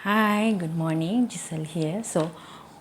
Hi, good morning. Giselle here. So,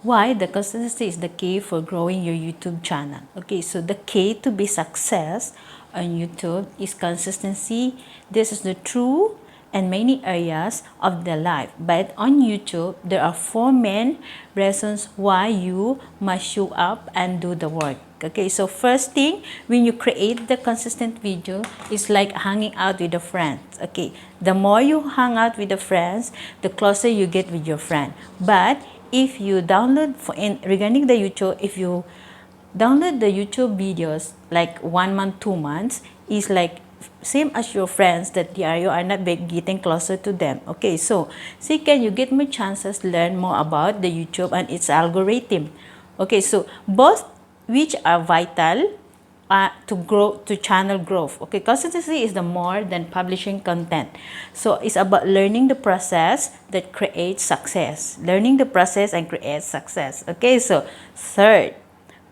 why the consistency is the key for growing your YouTube channel? Okay, so the key to be success on YouTube is consistency. This is the true and many areas of the life. But on YouTube, there are four main reasons why you must show up and do the work. Okay, so first thing, when you create the consistent video, it's like hanging out with a friend. Okay, the more you hang out with the friends, the closer you get with your friend. But if you download regarding the YouTube, if you download the YouTube videos like 1 month, 2 months, is like same as your friends that you are not getting closer to them. Okay, so second, you get more chances to learn more about the YouTube and its algorithm. Okay, so both which are vital to grow, to channel growth. Okay, consistency is the more than publishing content. So it's about learning the process that creates success. Learning the process and creates success. Okay, so third,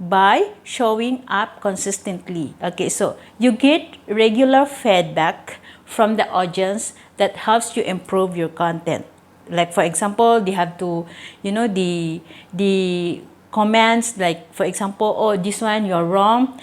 by showing up consistently. Okay, so you get regular feedback from the audience that helps you improve your content. Like for example, they have to, the comments, like for example, oh, this one you're wrong,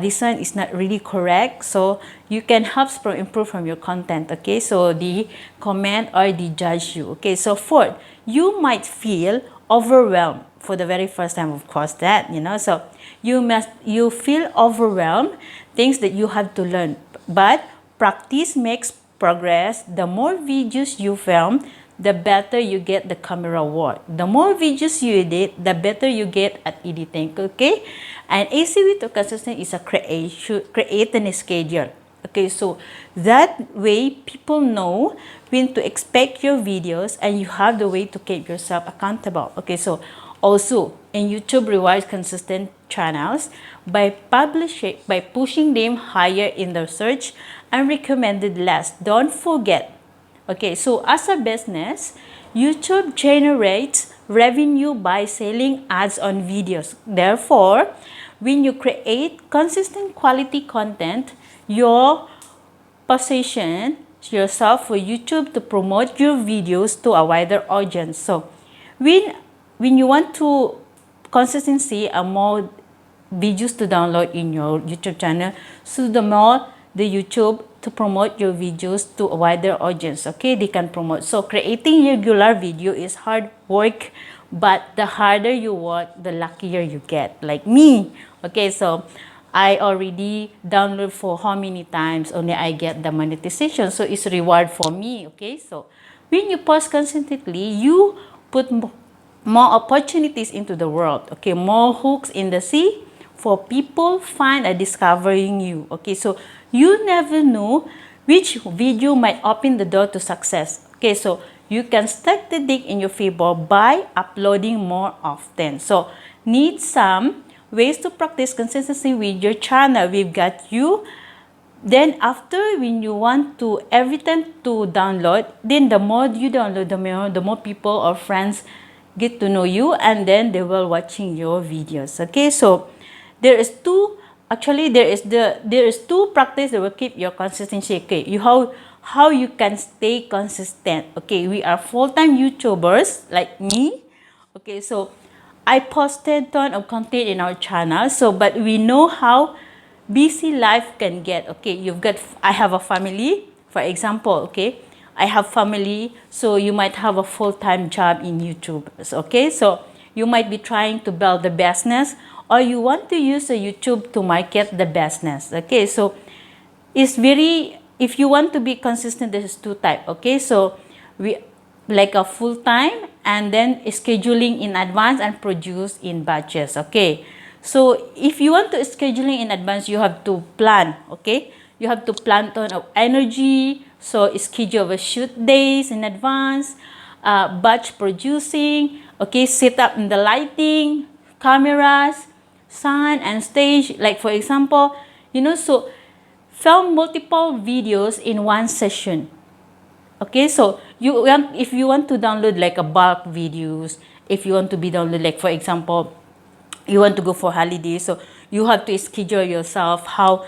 this one is not really correct, so you can help improve from your content. Okay, so the comment or the judge you. Okay, so fourth, you might feel overwhelmed for the very first time, of course, that so you feel overwhelmed, things that you have to learn, but practice makes progress. The more videos you film, the better you get the camera work. The more videos you edit, the better you get at editing. Okay, and ACNE to consistent is a create and schedule. Okay, so that way people know when to expect your videos, and you have the way to keep yourself accountable. Okay, so also in YouTube rewards consistent channels by pushing them higher in the search and recommended list. Don't forget. Okay, so as a business, YouTube generates revenue by selling ads on videos. Therefore, when you create consistent quality content, your position yourself for YouTube to promote your videos to a wider audience. So when you want to consistency and more videos to download in your YouTube channel, so the more the YouTube to promote your videos to a wider audience. Okay, they can promote. So creating regular video is hard work, but the harder you work, the luckier you get, like me. Okay, so I already download for how many times only I get the monetization, so it's reward for me. Okay, so when you post consistently, you put more opportunities into the world. Okay, more hooks in the sea for people find and discovering you. Okay, so you never know which video might open the door to success. Okay, so you can stack the deck in your favor by uploading more often. So need some ways to practice consistency with your channel. We've got you. Then after, when you want to every time to download, then the more you download, the more people or friends get to know you, and then they will watching your videos. Okay, so there is two practice that will keep your consistency. Okay, how you can stay consistent. Okay, we are full-time YouTubers like me. Okay, so I posted ton of content in our channel, so but we know how busy life can get. Okay, I have a family, for example. Okay, I have family, so you might have a full-time job in YouTube. Okay, so you might be trying to build the business, or you want to use a YouTube to market the business. Okay, so it's very, if you want to be consistent, there's two type. Okay, so we like a full-time, and then scheduling in advance and produce in batches. Okay, so if you want to scheduling in advance, you have to plan. Okay, you have to plan ton of energy, so schedule a shoot days in advance, batch producing. Okay, set up in the lighting, cameras, sound, and stage. Like for example, so film multiple videos in one session. Okay, so if you want to download like a bulk videos, if you want to be download, like for example, you want to go for holiday, so you have to schedule yourself how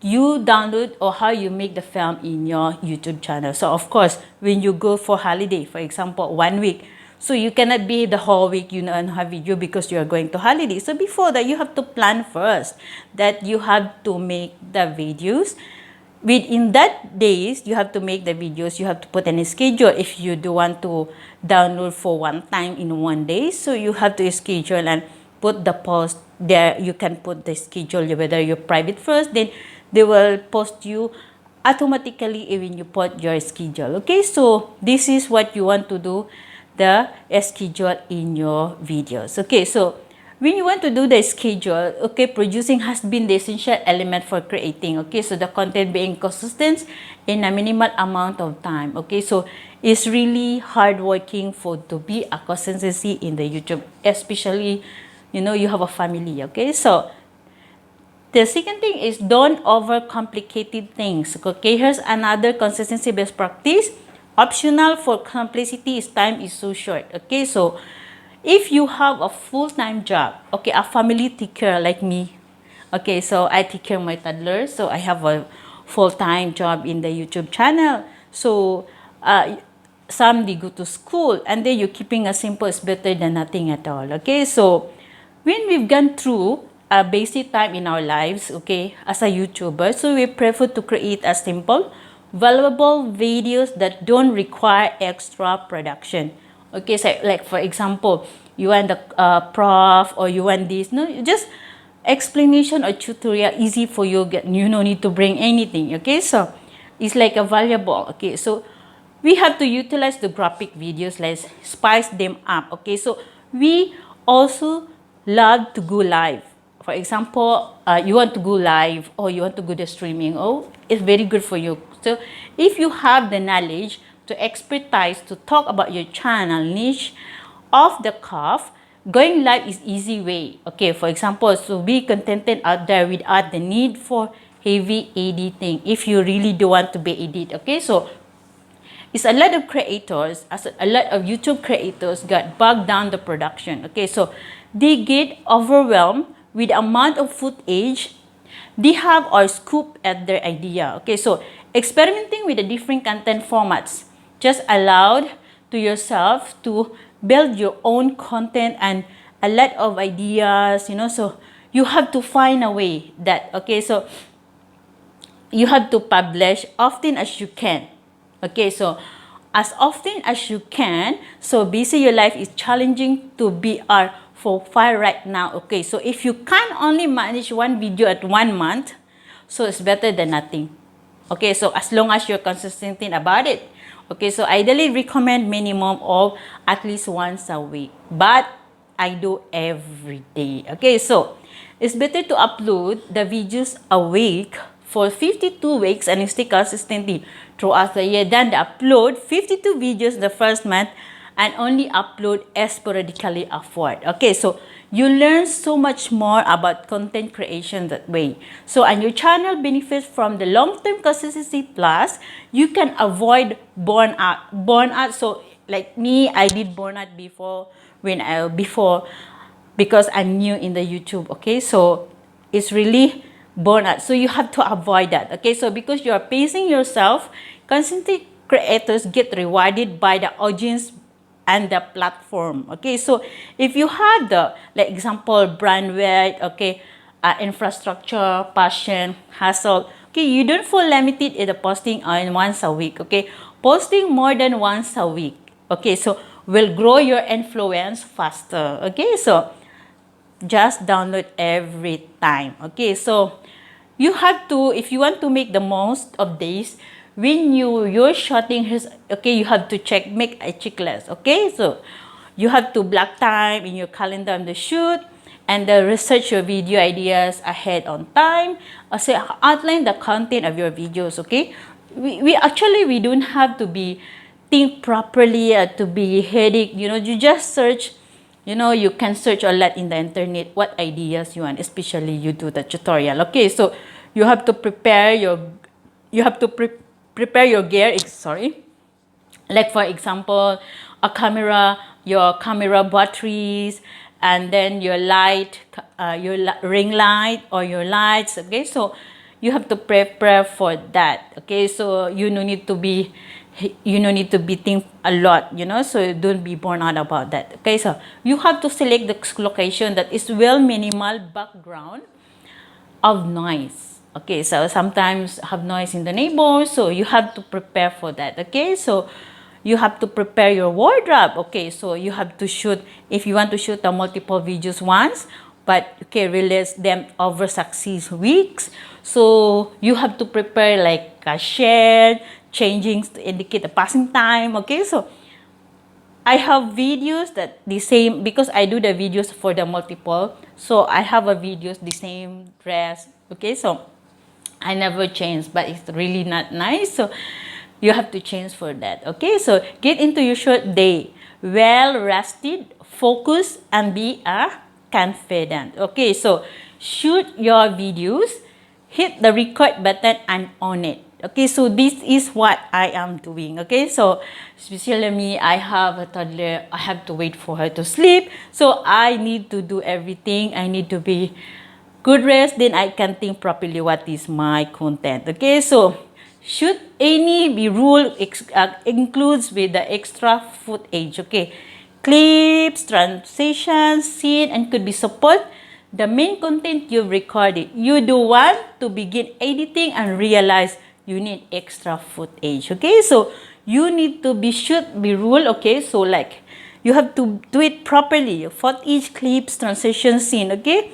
you download or how you make the film in your YouTube channel. So of course, when you go for holiday, for example, 1 week, so you cannot be the whole week, you know, and have video because you are going to holiday. So before that, you have to plan first that you have to make the videos. Within that days, you have to make the videos. You have to put in a schedule if you do want to download for one time in 1 day. So you have to schedule and put the post there. You can put the schedule, whether you're private first, then they will post you automatically when you put your schedule. Okay, so this is what you want to do, the schedule in your videos. Okay, so when you want to do the schedule, okay, producing has been the essential element for creating. Okay, so the content being consistent in a minimal amount of time. Okay, so it's really hard working for to be a consistency in the YouTube, especially, you know, you have a family. Okay, so the second thing is don't overcomplicate things. Okay, here's another consistency best practice. Optional for simplicity is time is so short. Okay, so if you have a full-time job, okay, a family take care like me, okay, so I take care of my toddler, so I have a full-time job in the YouTube channel. So some they go to school, and then you're keeping a simple is better than nothing at all. Okay, so when we've gone through a basic time in our lives, okay, as a YouTuber, so we prefer to create a simple, valuable videos that don't require extra production. Okay, so like for example, you want the prof or you want this, no, just explanation or tutorial easy for you. You no need to bring anything. Okay, so it's like a valuable. Okay, so we have to utilize the graphic videos, let's spice them up. Okay, so we also love to go live. For example, you want to go live or you want to go to streaming. Oh, it's very good for you. So if you have the knowledge to expertise to talk about your channel niche off the cuff, going live is easy way. Okay, for example, so be contented out there without the need for heavy editing if you really do want to be edit. Okay, so it's a lot of creators, a lot of YouTube creators got bogged down the production. Okay, so they get overwhelmed with the amount of footage they have or scoop at their idea. Okay, so experimenting with the different content formats just allowed to yourself to build your own content and a lot of ideas, you know, so you have to find a way that, okay, so you have to publish often as you can. Okay, so as often as you can. So busy your life is challenging to be for fire right now. Okay, so if you can only manage one video at 1 month, so it's better than nothing. Okay, so as long as you're consistent about it. Okay, so I ideally recommend minimum of at least once a week, but I do every day. Okay, so it's better to upload the videos a week for 52 weeks and stay consistently throughout the year than to upload 52 videos the first month and only upload sporadically afterward. Okay, so you learn so much more about content creation that way. So, and your channel benefits from the long-term consistency, plus you can avoid burnout. So, like me, I did burnout before because I'm new in the YouTube. Okay, so it's really burnout. So you have to avoid that. Okay, so because you are pacing yourself, content creators get rewarded by the audience and the platform. Okay, so if you have the, like example, brand weight, okay, infrastructure, passion, hustle, okay, you don't feel limited in the posting on once a week. Okay, posting more than once a week, okay, so will grow your influence faster. Okay, so just download every time. Okay, so you have to, if you want to make the most of this, when you're shooting his, okay, you have to make a checklist. Okay, so you have to block time in your calendar on the shoot and research your video ideas ahead on time. Also outline the content of your videos. Okay, we actually we don't have to be think properly to be headache. You know, you just search. You know, you can search a lot in the internet what ideas you want, especially you do the tutorial. Okay, so you have to prepare your gear. Sorry, like for example, a camera, your camera batteries, and then your light, ring light or your lights. Okay, so you have to prepare for that. Okay, so you no need to be think a lot, you know, so don't be born out about that. Okay, so you have to select the location that is well minimal background of noise. Okay, so sometimes have noise in the neighbors, so you have to prepare for that. Okay, so you have to prepare your wardrobe. Okay, so you have to shoot, if you want to shoot the multiple videos once, but okay, release them over 6 weeks, so you have to prepare like a share changing to indicate the passing time. Okay, so I have videos that the same, because I do the videos for the multiple, so I have a videos the same dress. Okay, so I never change, but it's really not nice, so you have to change for that. Okay, so get into your short day well rested, focus, and be confident. Okay, so shoot your videos, hit the record button and on it. Okay, so this is what I am doing. Okay, so especially me, I have a toddler, I have to wait for her to sleep, so I need to do everything. I need to be good rest, then I can think properly what is my content. Okay, so should any be rule includes with the extra footage. Okay, clips, transitions, scene, and could be support the main content you've recorded. You do want to begin editing and realize you need extra footage. Okay, so you need to should be rule. Okay, so like you have to do it properly for each clips, transition, scene. Okay,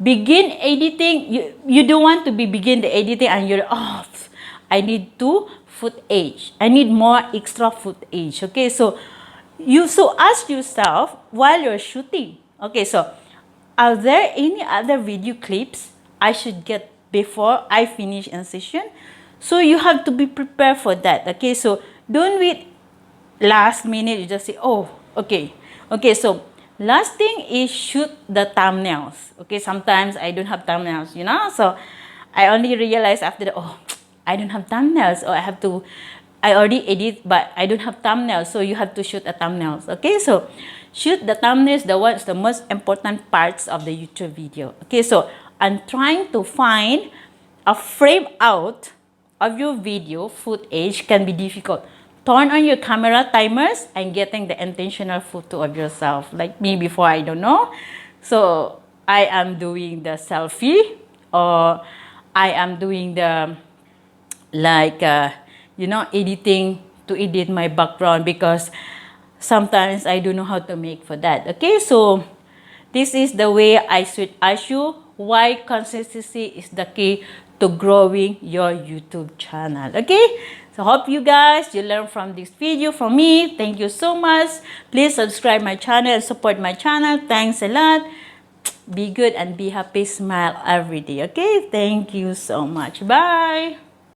begin editing. You don't want to begin the editing and you're off. I need footage. I need more extra footage. Okay, so you ask yourself while you're shooting. Okay, so are there any other video clips I should get before I finish a session? So you have to be prepared for that. Okay, so don't wait last minute. You just say, oh, okay. Okay, so last thing is shoot the thumbnails. Okay, sometimes I don't have thumbnails, you know, so I only realize after oh, I don't have thumbnails, or I already edit but I don't have thumbnails, so you have to shoot a thumbnails. Okay, so shoot the thumbnails, the most important parts of the YouTube video. Okay, so I'm trying to find a frame out of your video footage can be difficult. Turn on your camera timers and getting the intentional photo of yourself. Like me before, I don't know. So I am doing the selfie, or I am doing the like you know, editing to edit my background, because sometimes I don't know how to make for that. Okay, so this is the way I should ask you why consistency is the key to growing your YouTube channel. Okay, so hope you guys you learn from this video from me. Thank you so much. Please subscribe my channel and support my channel. Thanks a lot. Be good and be happy. Smile every day. Okay, thank you so much. Bye.